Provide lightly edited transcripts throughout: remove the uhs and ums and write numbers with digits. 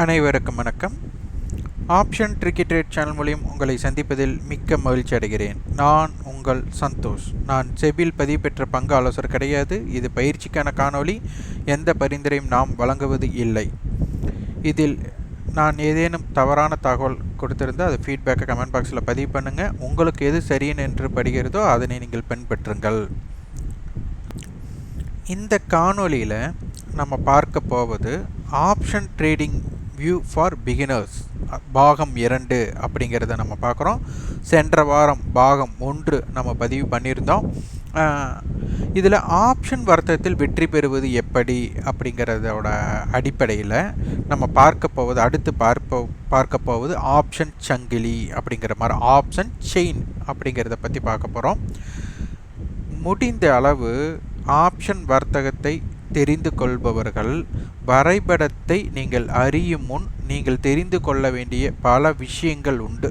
அனைவருக்கும் வணக்கம். Option tricky trade channel மூலியம் உங்களை சந்திப்பதில் மிக்க மகிழ்ச்சி அடைகிறேன். நான் உங்கள் சந்தோஷ். நான் செபியில் பதிவு பெற்ற பங்கு ஆலோசகர் கிடையாது. இது பயிற்சிக்கான காணொளி. எந்த பரிந்துரையும் நாம் வழங்குவது இல்லை. இதில் நான் ஏதேனும் தவறான தகவல் கொடுத்திருந்தால் அது ஃபீட்பேக்கை கமெண்ட் பாக்ஸில் பதிவு பண்ணுங்கள். உங்களுக்கு எது சரின்னு என்று படுகிறதோ அதனை நீங்கள் பின்பற்றுங்கள். இந்த காணொளியில் நம்ம பார்க்க போவது option trading view for beginners பாகம் 2 அப்படிங்கிறத நம்ம பார்க்குறோம். சென்ற வாரம் பாகம் 1 நம்ம பதிவு பண்ணியிருந்தோம். இதில் ஆப்ஷன் வர்த்தகத்தில் வெற்றி பெறுவது எப்படி அப்படிங்கிறதோட அடிப்படையில் நம்ம அடுத்து பார்க்க போவது ஆப்ஷன் சங்கிலி அப்படிங்கிற மாதிரி ஆப்ஷன் செயின் அப்படிங்கிறத பற்றி பார்க்க போகிறோம். முடிந்த அளவு ஆப்ஷன் வர்த்தகத்தை தெரிந்து கொள்பவர்கள் வரைபடத்தை நீங்கள் அறியும் முன் நீங்கள் தெரிந்து கொள்ள வேண்டிய பல விஷயங்கள் உண்டு.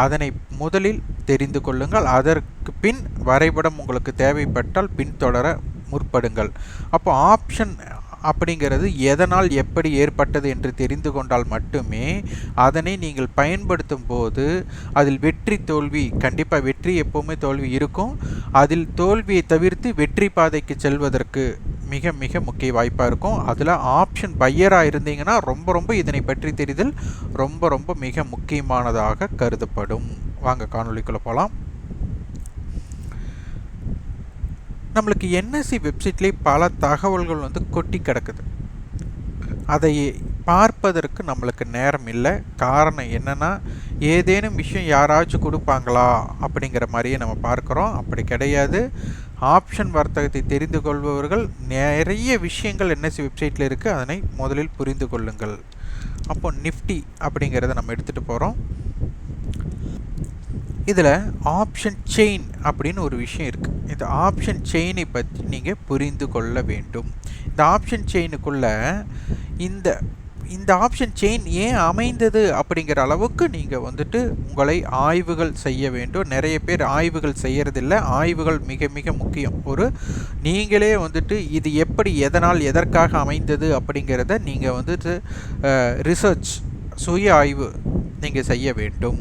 அதனை முதலில் தெரிந்து கொள்ளுங்கள். அதற்கு பின் வரைபடம் உங்களுக்கு தேவைப்பட்டால் பின்தொடர முற்படுங்கள். அப்போ ஆப்ஷன் அப்படிங்கிறது எதனால் எப்படி ஏற்பட்டது என்று தெரிந்து கொண்டால் மட்டுமே அதனை நீங்கள் பயன்படுத்தும் போது அதில் வெற்றி தோல்வி கண்டிப்பாக வெற்றி எப்போவுமே தோல்வி இருக்கும். அதில் தோல்வியை தவிர்த்து வெற்றி பாதைக்கு செல்வதற்கு மிக மிக முக்கிய வாய்ப்பாக இருக்கும். அதில் ஆப்ஷன் பையராக இருந்தீங்கன்னா ரொம்ப இதனை பற்றி தெரிதல் ரொம்ப மிக முக்கியமானதாக கருதப்படும். வாங்க காணொளிக்குள்ளே போகலாம். நம்மளுக்கு என்எஸ்சி வெப்சைட்லேயே பல தகவல்கள் கொட்டி கிடக்குது. அதை பார்ப்பதற்கு நம்மளுக்கு நேரம் இல்லை. காரணம் என்னென்னா ஏதேனும் விஷயம் யாராச்சும் கொடுப்பாங்களா அப்படிங்கிற மாதிரியே நம்ம பார்க்குறோம். அப்படி கிடையாது. ஆப்ஷன் வர்த்தகத்தை தெரிந்து கொள்பவர்கள் நிறைய விஷயங்கள் என்எஸ்சி வெப்சைட்டில் இருக்குது. அதனை முதலில் புரிந்து கொள்ளுங்கள். அப்போ நிஃப்டி அப்படிங்கிறத நம்ம எடுத்துகிட்டு போகிறோம். இதில் ஆப்ஷன் செயின் அப்படின்னு ஒரு விஷயம் இருக்குது. இந்த ஆப்ஷன் செயினை பற்றி நீங்கள் புரிந்து கொள்ள வேண்டும். இந்த ஆப்ஷன் செயினுக்குள்ளே இந்த ஆப்ஷன் செயின் ஏன் அமைந்தது அப்படிங்கிற அளவுக்கு நீங்கள் உங்களை ஆய்வுகள் செய்ய வேண்டும். நிறைய பேர் ஆய்வுகள் செய்யறதில்லை. ஆய்வுகள் மிக மிக முக்கியம். நீங்களே இது எப்படி எதனால் எதற்காக அமைந்தது அப்படிங்கிறத நீங்கள் ரிசர்ச் சுய ஆய்வு நீங்கள் செய்ய வேண்டும்.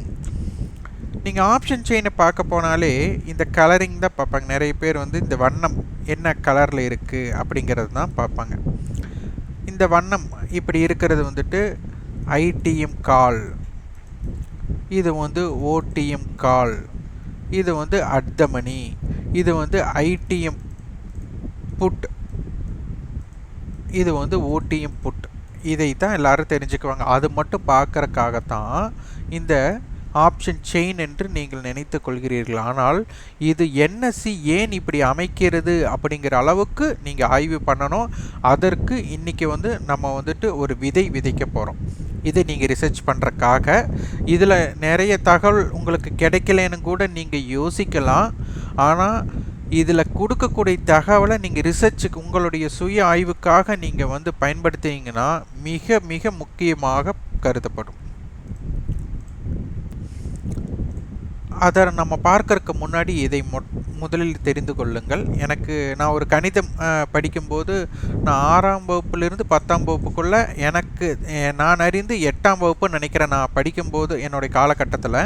நீங்கள் ஆப்ஷன் செயினை பார்க்க போனாலே இந்த கலரிங் தான் பார்ப்பாங்க. நிறைய பேர் இந்த வண்ணம் என்ன கலரில் இருக்குது அப்படிங்கிறது தான் பார்ப்பாங்க. இந்த வண்ணம் இப்படி இருக்கிறது ஐடிஎம் கால், இது ஓடிஎம் கால், இது அட்தமணி, இது ஐடிஎம் புட், இது ஓடிஎம் புட். இதை தான் எல்லோரும் தெரிஞ்சுக்குவாங்க. அது மட்டும் பார்க்குறக்காகத்தான் இந்த ஆப்ஷன் செயின் என்று நீங்கள் நினைத்து கொள்கிறீர்கள். ஆனால் இது என்எஸ்சி ஏன் இப்படி அமைக்கிறது அப்படிங்கிற அளவுக்கு நீங்கள் ஆய்வு பண்ணணும். அதற்கு இன்றைக்கி நம்ம ஒரு விதை விதைக்க போகிறோம். இதை நீங்கள் ரிசர்ச் பண்ணுறக்காக இதில் நிறைய தகவல் உங்களுக்கு கிடைக்கலன்னு கூட நீங்கள் யோசிக்கலாம். ஆனால் இதில் கொடுக்கக்கூடிய தகவலை நீங்கள் ரிசர்ச்சுக்கு உங்களுடைய சுய ஆய்வுக்காக நீங்கள் பயன்படுத்தினீங்கன்னா மிக மிக முக்கியமாக கருதப்படும். அதை நம்ம பார்க்கறதுக்கு முன்னாடி இதை முதலில் தெரிந்து கொள்ளுங்கள். நான் ஒரு கணிதம் படிக்கும்போது நான் 6ஆம் வகுப்புலேருந்து 10ஆம் வகுப்புக்குள்ளே நான் அறிந்து 8ஆம் வகுப்புன்னு நினைக்கிறேன். நான் படிக்கும்போது என்னுடைய காலகட்டத்தில்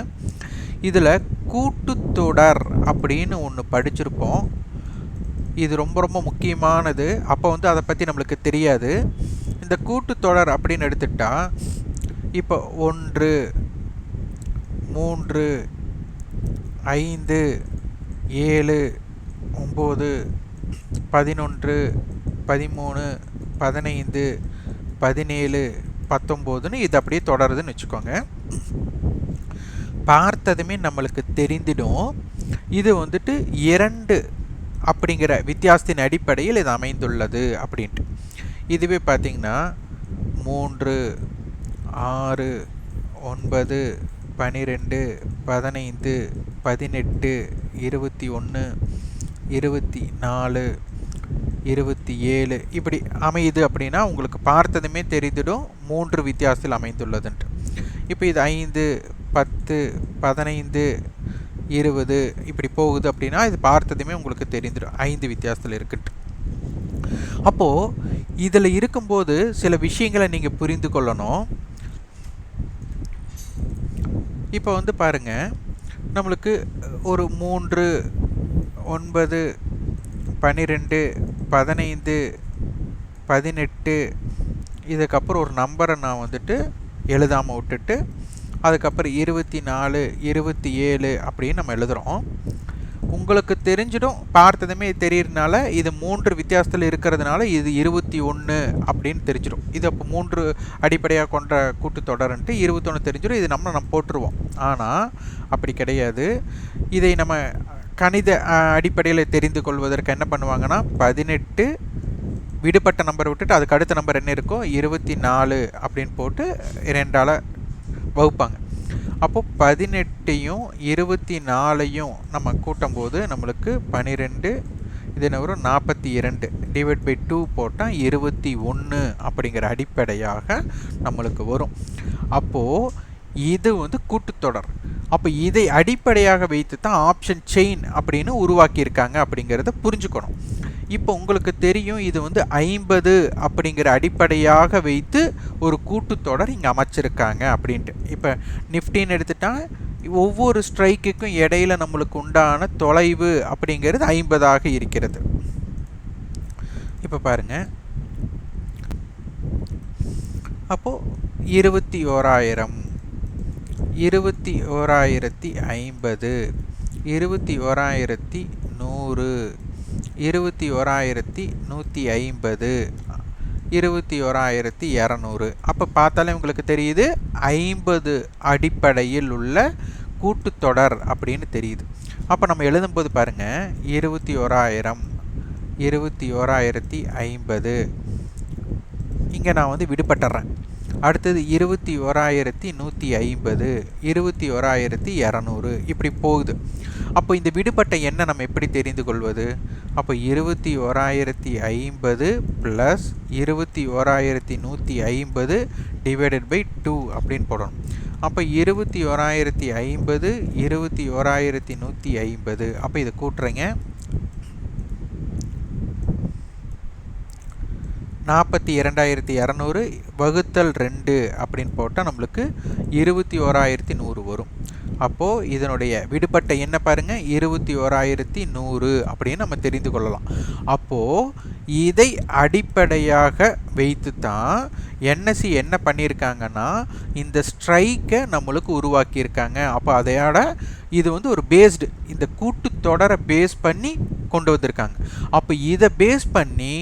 இதில் கூட்டுத்தொடர் அப்படின்னு ஒன்று படிச்சிருப்போம். இது ரொம்ப முக்கியமானது. அப்போ அதை பற்றி நம்மளுக்கு தெரியாது. இந்த கூட்டுத்தொடர் அப்படின்னு எடுத்துட்டா இப்போ 1 3 5 7 9 11 13 15 17 19ன்னு இது அப்படியே தொடருதுன்னு வச்சுக்கோங்க. பார்த்ததுமே நம்மளுக்கு தெரிந்திடும் இது 2 அப்படிங்கிற வித்தியாசத்தின் அடிப்படையில் இது அமைந்துள்ளது அப்படின்ட்டு. இதுவே பார்த்திங்கன்னா 3 6 9 12 15 18 21 24 27 இப்படி அமையுது அப்படின்னா உங்களுக்கு பார்த்ததுமே தெரிந்துடும் 3 வித்தியாசத்தில் அமைந்துள்ளதுன்ட்டு. இப்போ இது 5 10 15 20 இப்படி போகுது அப்படின்னா இது பார்த்ததுமே உங்களுக்கு தெரிந்துடும் 5 வித்தியாசத்தில் இருக்குன்ட்டு. அப்போது இதில் இருக்கும்போது சில விஷயங்களை நீங்கள் புரிந்து கொள்ளணும். இப்போ வந்து பாருங்கள், நம்மளுக்கு ஒரு 3, 9, 12, 15, 18 இதுக்கப்புறம் ஒரு நம்பரை நான் வந்துட்டு எழுதாமல் விட்டுட்டு அதுக்கப்புறம் 24, 27 அப்படின்னு நம்ம எழுதுகிறோம். உங்களுக்கு தெரிஞ்சிடும், பார்த்ததுமே தெரியறதுனால இது 3 வித்தியாசத்தில் இருக்கிறதுனால இது 21 அப்படின்னு தெரிஞ்சிடும். இது அப்போ 3 அடிப்படையாக கொண்ட கூட்டுத்தொடர்ன்ட்டு 21 தெரிஞ்சிடும். இது நம்ம போட்டுருவோம். ஆனால் அப்படி கிடையாது. இதை நம்ம கணித அடிப்படையில் தெரிந்து கொள்வதற்கு என்ன பண்ணுவாங்கன்னா 18 விடுபட்ட நம்பரை விட்டுட்டு அதுக்கு அடுத்த நம்பர் என்ன இருக்கோ 24 அப்படின்னு போட்டு 2ஆல் வகுப்பாங்க. அப்போது 18யும் 24யும் நம்ம கூட்டும்போது நம்மளுக்கு 12, இது என்ன வரும் 42 டிவைட் பை 2 போட்டால் 21 அப்படிங்கிற அடிப்படையாக நம்மளுக்கு வரும். அப்போது இது வந்து கூட்டுத்தொடர். அப்போ இதை அடிப்படையாக வைத்து தான் ஆப்ஷன் செயின் அப்படின்னு உருவாக்கியிருக்காங்க அப்படிங்கிறத புரிஞ்சுக்கணும். இப்போ உங்களுக்கு தெரியும் இது வந்து 50 அப்படிங்கிற அடிப்படையாக வைத்து ஒரு கூட்டுத்தொடர் இங்கே அமைச்சிருக்காங்க அப்படின்ட்டு. இப்போ நிஃப்டின்னு எடுத்துட்டால் ஒவ்வொரு ஸ்ட்ரைக்குக்கும் இடையில நம்மளுக்கு உண்டான தொலைவு அப்படிங்கிறது 50ஆக இருக்கிறது. இப்போ பாருங்கள், அப்போது 21,000, 21,050, 21,100, 21,150, 21,200. அப்போ பார்த்தாலே உங்களுக்கு தெரியுது 50 அடிப்படையில் உள்ள கூட்டுத்தொடர் அப்படின்னு தெரியுது. அப்போ நம்ம எழுதும்போது பாருங்கள், 21,000, 21,150 இங்கே நான் வந்து விடுபட்டுறேன். அடுத்தது 21,150, 21,200 இப்படி போகுது. அப்போ இந்த விடுபட்ட எண்ணை நம்ம எப்படி தெரிந்து கொள்வது? அப்போ 21,050 ப்ளஸ் 21,150 டிவைடட் பை 2 அப்படின்னு போடணும். அப்போ 21,050, 21,150. அப்போ இதை கூட்டுறீங்க, 42,200 வகுத்தல் 2 அப்படின்னு போட்டால் நம்மளுக்கு 21,100 வரும். அப்போது இதனுடைய விடுபட்ட என்ன பாருங்கள், 21,100 அப்படின்னு நம்ம தெரிந்து கொள்ளலாம். அப்போது இதை அடிப்படையாக வைத்து தான் என்எஸ்சி என்ன பண்ணியிருக்காங்கன்னா இந்த ஸ்ட்ரைக்கை நம்மளுக்கு உருவாக்கியிருக்காங்க. அப்போ அதையோட இது வந்து ஒரு பேஸ்டு, இந்த கூட்டுத்தொடரை பேஸ் பண்ணி கொண்டு வந்திருக்காங்க. அப்போ இதை பேஸ் பண்ணி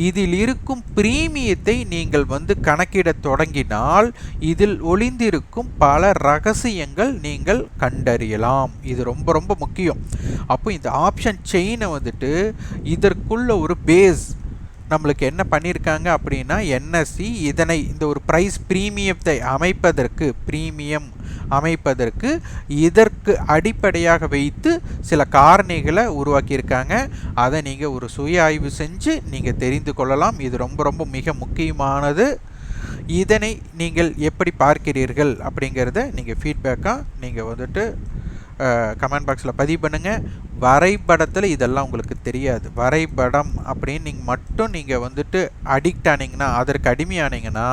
இதில் இருக்கும் பிரீமியத்தை நீங்கள் வந்து கணக்கிட தொடங்கினால் இதில் ஒளிந்திருக்கும் பல ரகசியங்கள் நீங்கள் கண்டறியலாம். இது ரொம்ப ரொம்ப முக்கியம். அப்போ இந்த ஆப்ஷன் செயினை வந்துட்டு இதற்குள்ள ஒரு பேஸ் நம்மளுக்கு என்ன பண்ணியிருக்காங்க அப்படின்னா என்எஸ்சி இதனை இந்த ஒரு ப்ரைஸ் ப்ரீமியத்தை அமைப்பதற்கு இதற்கு அடிப்படையாக வைத்து சில காரணிகளை உருவாக்கியிருக்காங்க. அதை நீங்கள் ஒரு சுய ஆய்வு செஞ்சு நீங்கள் தெரிந்து கொள்ளலாம். இது ரொம்ப ரொம்ப மிக முக்கியமானது. இதனை நீங்கள் எப்படி பார்க்கிறீர்கள் அப்படிங்கிறத நீங்கள் ஃபீட்பேக்காக நீங்கள் வந்துட்டு கமெண்ட் பாக்ஸில் பதிவு பண்ணுங்கள். வரைபடத்தில் இதெல்லாம் உங்களுக்கு தெரியாது. வரைபடம் அப்படின்னு நீங்கள் வந்துட்டு அடிக்ட் ஆனீங்கன்னா, அதற்கு அடிமையானீங்கன்னா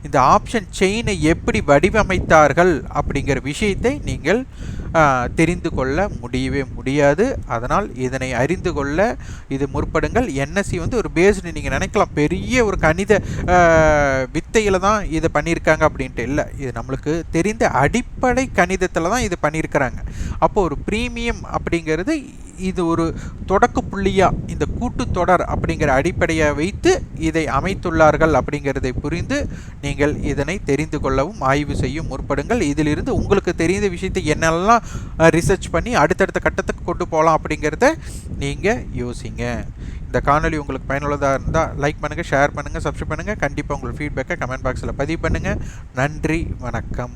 இந்த ஆப்ஷன் செயினை எப்படி வடிவமைத்தார்கள் அப்படிங்கிற விஷயத்தை நீங்கள் தெரிந்து கொள்ள முடியவே முடியாது. அதனால் இதனை அறிந்து கொள்ள இது முற்படுங்கள். என்எஸ்சி வந்து ஒரு பேஸ்டு நீங்கள் நினைக்கலாம், பெரிய ஒரு கணித வித்தையில் தான் இதை பண்ணியிருக்காங்க அப்படின்ட்டு. இல்லை, இது நம்மளுக்கு தெரிந்த அடிப்படை கணிதத்தில் தான் இது பண்ணியிருக்கிறாங்க. அப்போது ஒரு ப்ரீமியம் அப்படிங்கிறது இது ஒரு தொடக்க புள்ளியாக இந்த கூட்டுத்தொடர் அப்படிங்கிற அடிப்படையை வைத்து இதை அமைத்துள்ளார்கள் அப்படிங்கிறதை புரிந்து நீங்கள் இதனை தெரிந்து கொள்ளவும் ஆய்வு செய்யும் முற்படுங்கள். இதிலிருந்து உங்களுக்கு தெரிந்த விஷயத்தை என்னெல்லாம் ரிசர்ச் பண்ணி அடுத்தடுத்த கட்டத்துக்கு கொண்டு போகலாம் அப்படிங்கிறத நீங்கள் யோசிங்க. இந்த காணொலி உங்களுக்கு பயனுள்ளதாக இருந்தால் லைக் பண்ணுங்கள், ஷேர் பண்ணுங்கள், சப்ஸ்கிரைப் பண்ணுங்கள். கண்டிப்பாக உங்கள் ஃபீட்பேக்கை கமெண்ட் பாக்ஸில் பதிவு பண்ணுங்கள். நன்றி, வணக்கம்.